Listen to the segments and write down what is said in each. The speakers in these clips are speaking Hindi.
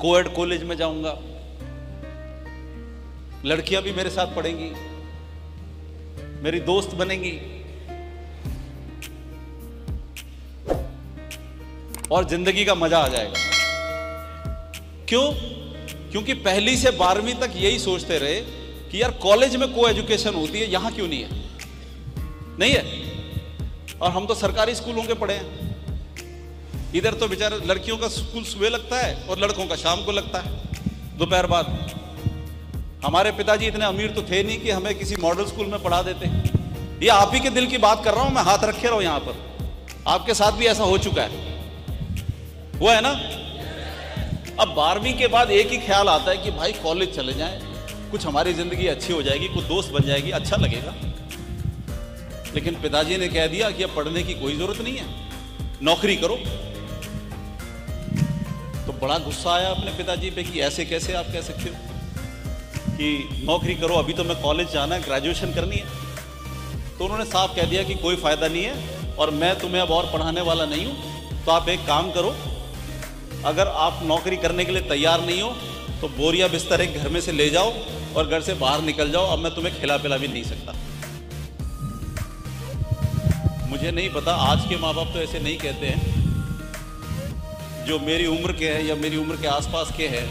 कोएड कॉलेज में जाऊंगा, लड़कियां भी मेरे साथ पढ़ेंगी, मेरी दोस्त बनेंगी, और जिंदगी का मजा आ जाएगा। क्यों? क्योंकि पहली से 12वीं तक यही सोचते रहे कि यार कॉलेज में को एजुकेशन होती है, यहां क्यों नहीं है? नहीं है। और हम तो सरकारी स्कूलों के पढ़े हैं। इधर तो बेचारे लड़कियों का स्कूल सुबह लगता है और लड़कों का शाम को लगता है, दोपहर बाद। हमारे पिताजी इतने अमीर तो थे नहीं कि हमें किसी मॉडल स्कूल में पढ़ा देते। ये आप ही के दिल की बात कर रहा हूं मैं, हाथ रखे रहो यहां पर। आपके साथ भी ऐसा हो चुका है, वो है ना। अब 12वीं के बाद एक ही ख्याल आता है कि भाई कॉलेज चले जाएं, कुछ हमारी जिंदगी अच्छी हो जाएगी, कुछ दोस्त बन जाएगी, अच्छा लगेगा। लेकिन पिताजी ने कह दिया कि अब पढ़ने की कोई जरूरत नहीं है, नौकरी करो। तो बड़ा गुस्सा आया अपने पिताजी पे कि ऐसे कैसे आप कह सकते हो कि नौकरी करो, अभी तो मैं कॉलेज जाना है, ग्रेजुएशन करनी है। तो उन्होंने साफ कह दिया कि कोई फायदा नहीं है और मैं तुम्हें अब और पढ़ाने वाला नहीं हूं। तो आप एक काम करो, अगर आप नौकरी करने के लिए तैयार नहीं हो तो बोरिया बिस्तर एक घर में से ले जाओ और घर से बाहर निकल जाओ, अब मैं तुम्हें खिला पिला भी नहीं सकता। मुझे नहीं पता, आज के माँ बाप तो ऐसे नहीं कहते हैं। जो मेरी उम्र के हैं या मेरी उम्र के आसपास के हैं,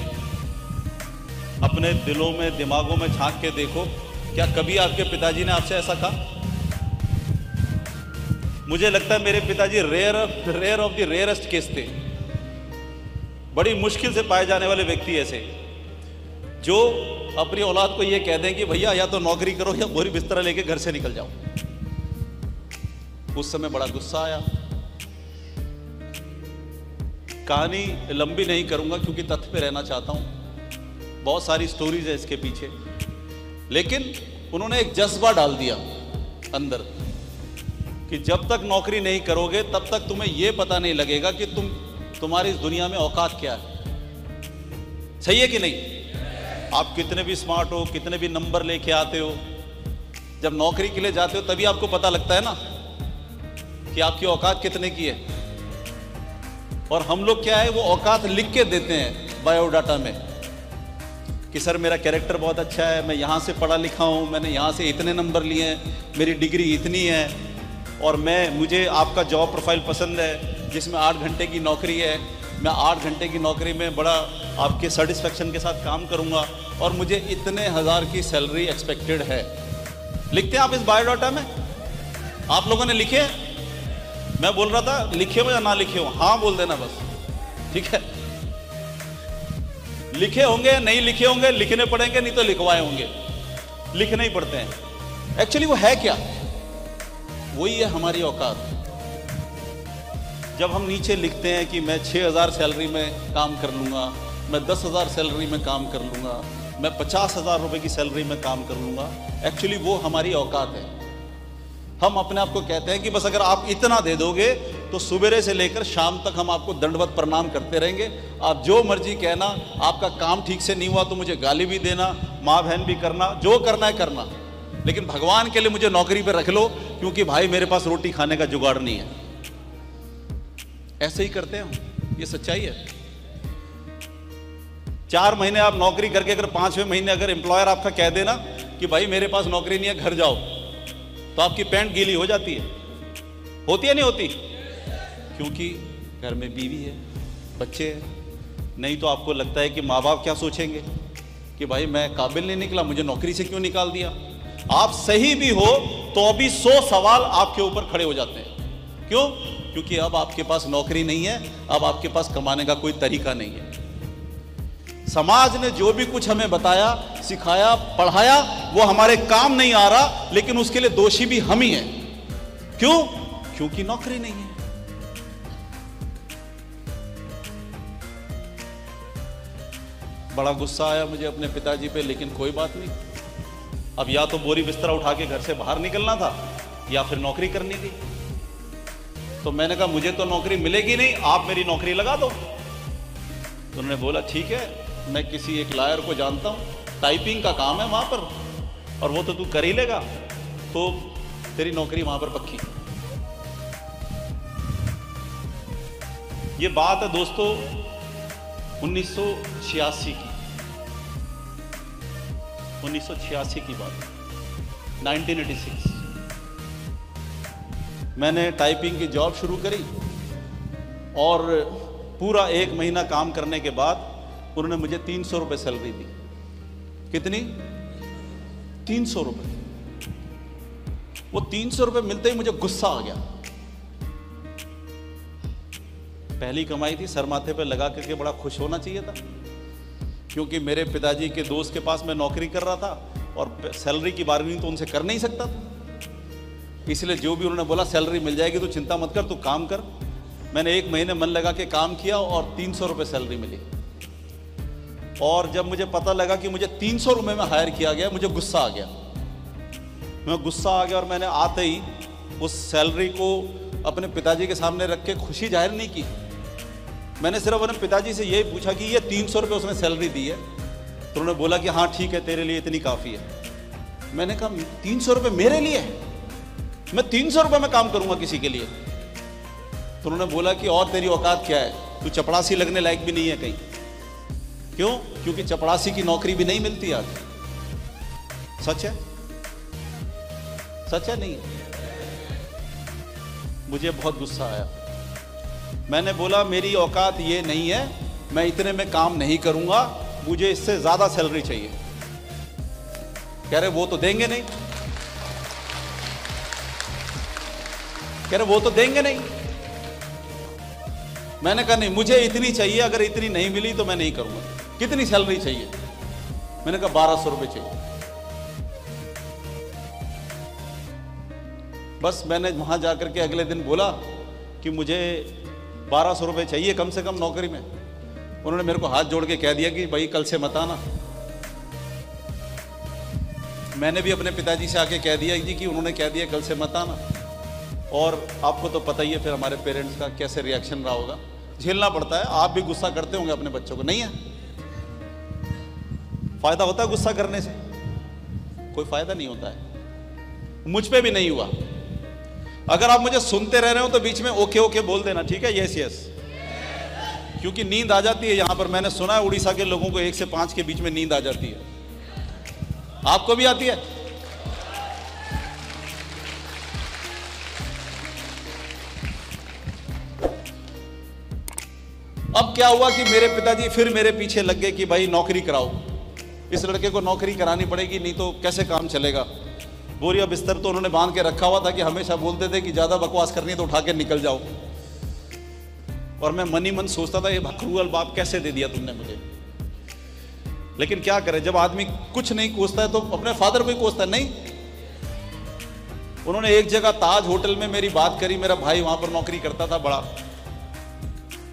अपने दिलों में दिमागों में झांक के देखो, क्या कभी आपके पिताजी ने आपसे ऐसा कहा? मुझे लगता है मेरे पिताजी rare of the rarest case थे। बड़ी मुश्किल से पाए जाने वाले व्यक्ति ऐसे जो अपनी औलाद को यह कह दें कि भैया या तो नौकरी करो या बोरी बिस्तर लेके घर से निकल जाओ। उस समय बड़ा गुस्सा आया। कहानी लंबी नहीं करूंगा क्योंकि तथ्य पे रहना चाहता हूं, बहुत सारी स्टोरीज है इसके पीछे। लेकिन उन्होंने एक जज्बा डाल दिया अंदर कि जब तक नौकरी नहीं करोगे तब तक तुम्हें यह पता नहीं लगेगा कि तुम्हारी इस दुनिया में औकात क्या है। सही है कि नहीं? आप कितने भी स्मार्ट हो, कितने भी नंबर लेके आते हो, जब नौकरी के लिए जाते हो तभी आपको पता लगता है ना कि आपकी औकात कितने की है। और हम लोग क्या है, वो औकात लिख के देते हैं बायोडाटा में कि सर मेरा कैरेक्टर बहुत अच्छा है, मैं यहाँ से पढ़ा लिखा हूँ, मैंने यहाँ से इतने नंबर लिए हैं, मेरी डिग्री इतनी है, और मुझे आपका जॉब प्रोफाइल पसंद है जिसमें 8 घंटे की नौकरी है, मैं 8 घंटे की नौकरी में बड़ा आपके सेटिस्फेक्शन के साथ काम करूँगा और मुझे इतने हज़ार की सैलरी एक्सपेक्टेड है। लिखते हैं आप इस बायोडाटा में? आप लोगों ने लिखे? मैं बोल रहा था लिखे हो या ना लिखे हो, हाँ बोल देना बस, ठीक है। लिखे होंगे, नहीं लिखे होंगे, लिखने पड़ेंगे, नहीं तो लिखवाए होंगे। लिखने ही पड़ते हैं। एक्चुअली वो है क्या? वही है हमारी औकात। जब हम नीचे लिखते हैं कि मैं 6,000 सैलरी में काम कर लूंगा, मैं 10,000 सैलरी में काम कर लूंगा, मैं 50,000 रुपए की सैलरी में काम कर लूंगा, एक्चुअली वो हमारी औकात है। हम अपने आप को कहते हैं कि बस अगर आप इतना दे दोगे तो सुबह से लेकर शाम तक हम आपको दंडवत प्रणाम करते रहेंगे। आप जो मर्जी कहना, आपका काम ठीक से नहीं हुआ तो मुझे गाली भी देना, माँ बहन भी करना, जो करना है करना, लेकिन भगवान के लिए मुझे नौकरी पे रख लो क्योंकि भाई मेरे पास रोटी खाने का जुगाड़ नहीं है। ऐसे ही करते हैं हम, ये सच्चाई है। 4 महीने आप नौकरी करके अगर 5वें महीने अगर एम्प्लॉयर आपका कह देना कि भाई मेरे पास नौकरी नहीं है, घर जाओ, तो आपकी पैंट गीली हो जाती है। होती है नहीं होती? क्योंकि घर में बीवी है, बच्चे हैं। नहीं तो आपको लगता है कि माँ बाप क्या सोचेंगे कि भाई मैं काबिल नहीं निकला, मुझे नौकरी से क्यों निकाल दिया। आप सही भी हो तो अभी 100 सवाल आपके ऊपर खड़े हो जाते हैं। क्यों? क्योंकि अब आपके पास नौकरी नहीं है, अब आपके पास कमाने का कोई तरीका नहीं है। समाज ने जो भी कुछ हमें बताया, सिखाया, पढ़ाया, वो हमारे काम नहीं आ रहा, लेकिन उसके लिए दोषी भी हम ही हैं। क्यों? क्योंकि नौकरी नहीं है। बड़ा गुस्सा आया मुझे अपने पिताजी पे, लेकिन कोई बात नहीं। अब या तो बोरी बिस्तरा उठा के घर से बाहर निकलना था या फिर नौकरी करनी थी। तो मैंने कहा मुझे तो नौकरी मिलेगी नहीं, आप मेरी नौकरी लगा दो। तो उन्होंने बोला ठीक है, मैं किसी एक लॉयर को जानता हूँ, टाइपिंग का काम है वहाँ पर, और वो तो तू कर ही लेगा, तो तेरी नौकरी वहाँ पर पक्की। ये बात है दोस्तों 1986 की बात, 1986 मैंने टाइपिंग की जॉब शुरू करी और पूरा 1 महीना काम करने के बाद उन्होंने मुझे 300 रुपये सैलरी दी। कितनी? 300 रुपये। वो 300 रुपये मिलते ही मुझे गुस्सा आ गया। पहली कमाई थी, सर माथे पे लगा करके बड़ा खुश होना चाहिए था, क्योंकि मेरे पिताजी के दोस्त के पास मैं नौकरी कर रहा था और सैलरी की बार्गेनिंग तो उनसे कर नहीं सकता था। इसलिए जो भी उन्होंने बोला सैलरी मिल जाएगी तो चिंता मत कर, तू काम कर। मैंने 1 महीने मन लगा के काम किया और 300 रुपये सैलरी मिली। और जब मुझे पता लगा कि मुझे 300 रुपये में हायर किया गया, मुझे गुस्सा आ गया। और मैंने आते ही उस सैलरी को अपने पिताजी के सामने रख के खुशी जाहिर नहीं की। मैंने सिर्फ अपने पिताजी से यही पूछा कि ये 300 रुपये उसने सैलरी दी है। तो उन्होंने बोला कि हाँ ठीक है, तेरे लिए इतनी काफ़ी है। मैंने कहा 300 रुपये मेरे लिए है? मैं 300 रुपये में काम करूँगा किसी के लिए? तो उन्होंने बोला कि और तेरी औकात क्या है, तू चपड़ासी लगने लायक भी नहीं है कहीं। क्यों? क्योंकि चपड़ासी की नौकरी भी नहीं मिलती आज। सच है? सच है? नहीं? मुझे बहुत गुस्सा आया। मैंने बोला मेरी औकात ये नहीं है, मैं इतने में काम नहीं करूंगा, मुझे इससे ज्यादा सैलरी चाहिए। कह रहे वो तो देंगे नहीं। कह रहे वो तो देंगे नहीं। मैंने कहा नहीं, मुझे इतनी चाहिए, अगर इतनी नहीं मिली तो मैं नहीं करूंगा। कितनी सैलरी चाहिए? मैंने कहा 1200 रुपये चाहिए। बस मैंने वहां जाकर के अगले दिन बोला कि मुझे 1200 रुपये चाहिए कम से कम नौकरी में। उन्होंने मेरे को हाथ जोड़ के कह दिया कि भाई कल से मत आना। मैंने भी अपने पिताजी से आके कह दिया जी कि उन्होंने कह दिया कल से मत आना। और आपको तो पता ही है फिर हमारे पेरेंट्स का कैसे रिएक्शन रहा होगा, झेलना पड़ता है। आप भी गुस्सा करते होंगे अपने बच्चों को, नहीं है? फायदा होता है गुस्सा करने से? कोई फायदा नहीं होता है। मुझ पे भी नहीं हुआ। अगर आप मुझे सुनते रह रहे हो तो बीच में ओके ओके बोल देना, ठीक है? यस यस, क्योंकि नींद आ जाती है यहां पर। मैंने सुना है उड़ीसा के लोगों को 1 से 5 के बीच में नींद आ जाती है। आपको भी आती है? अब क्या हुआ कि मेरे पिताजी फिर मेरे पीछे लग गए कि भाई नौकरी कराओ, इस लड़के को नौकरी करानी पड़ेगी, नहीं तो कैसे काम चलेगा। बोरिया बिस्तर तो उन्होंने बांध के रखा हुआ था कि हमेशा बोलते थे कि ज्यादा बकवास करनी है तो उठा के निकल जाओ। और मैं मन ही मन सोचता था ये भक्रुअल बाप कैसे दे दिया तुमने मुझे। लेकिन क्या करे, जब आदमी कुछ नहीं कोसता है तो अपने फादर को ही कोसता है। नहीं, उन्होंने एक जगह ताज होटल में मेरी बात करी, मेरा भाई वहां पर नौकरी करता था बड़ा।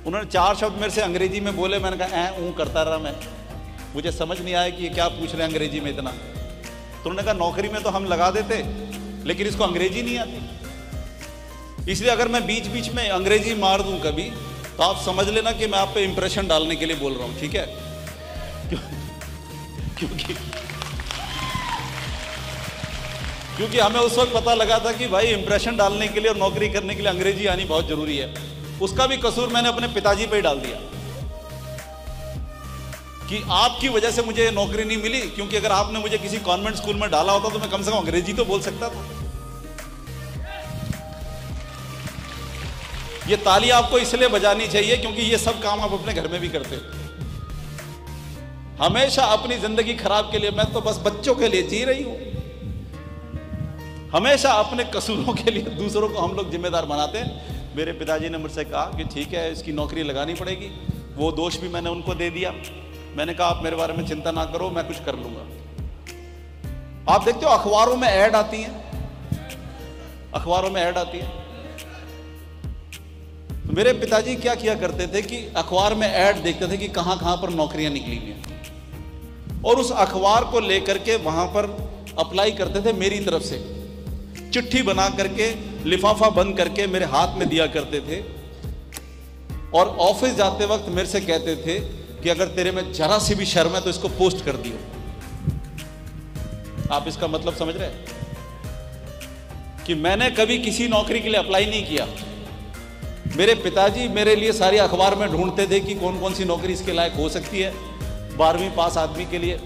उन्होंने 4 शब्द मेरे से अंग्रेजी में बोले। मैंने कहा ऊँ करता रहा मैं, मुझे समझ नहीं आया कि ये क्या पूछ रहे हैं अंग्रेजी में इतना। तो उन्होंने कहा नौकरी में तो हम लगा देते, लेकिन इसको अंग्रेजी नहीं आती, इसलिए अगर मैं बीच बीच में अंग्रेजी मार दूं कभी तो आप समझ लेना कि मैं आप पे इंप्रेशन डालने के लिए बोल रहा हूं, ठीक है? क्योंकि हमें उस वक्त पता लगा था कि भाई इंप्रेशन डालने के लिए और नौकरी करने के लिए अंग्रेजी आनी बहुत जरूरी है। उसका भी कसूर मैंने अपने पिताजी पे ही डाल दिया कि आपकी वजह से मुझे नौकरी नहीं मिली, क्योंकि अगर आपने मुझे किसी कॉन्वेंट स्कूल में डाला होता तो मैं कम से कम अंग्रेजी तो बोल सकता था। ये ताली आपको इसलिए बजानी चाहिए क्योंकि ये सब काम आप अपने घर में भी करते हो। हमेशा अपनी जिंदगी खराब के लिए, मैं तो बस बच्चों के लिए जी रही हूं। हमेशा अपने कसूरों के लिए दूसरों को हम लोग जिम्मेदार बनाते हैं। मेरे पिताजी ने मुझसे कहा कि ठीक है इसकी नौकरी लगानी पड़ेगी, वो दोष भी मैंने उनको दे दिया। मैंने कहा आप मेरे बारे में चिंता ना करो, मैं कुछ कर लूंगा। आप देखते हो अखबारों में ऐड आती है, अखबारों में ऐड आती है। तो मेरे पिताजी क्या किया करते थे कि अखबार में ऐड देखते थे कि कहां कहां पर नौकरियां निकली हुई हैं, और उस अखबार को लेकर के वहां पर अप्लाई करते थे। मेरी तरफ से चिट्ठी बना करके लिफाफा बंद करके मेरे हाथ में दिया करते थे, और ऑफिस जाते वक्त मेरे से कहते थे कि अगर तेरे में जरा सी भी शर्म है तो इसको पोस्ट कर दियो। आप इसका मतलब समझ रहे हैं कि मैंने कभी किसी नौकरी के लिए अप्लाई नहीं किया, मेरे पिताजी मेरे लिए सारी अखबार में ढूंढते थे कि कौन कौन सी नौकरी इसके लायक हो सकती है 12वीं पास आदमी के लिए।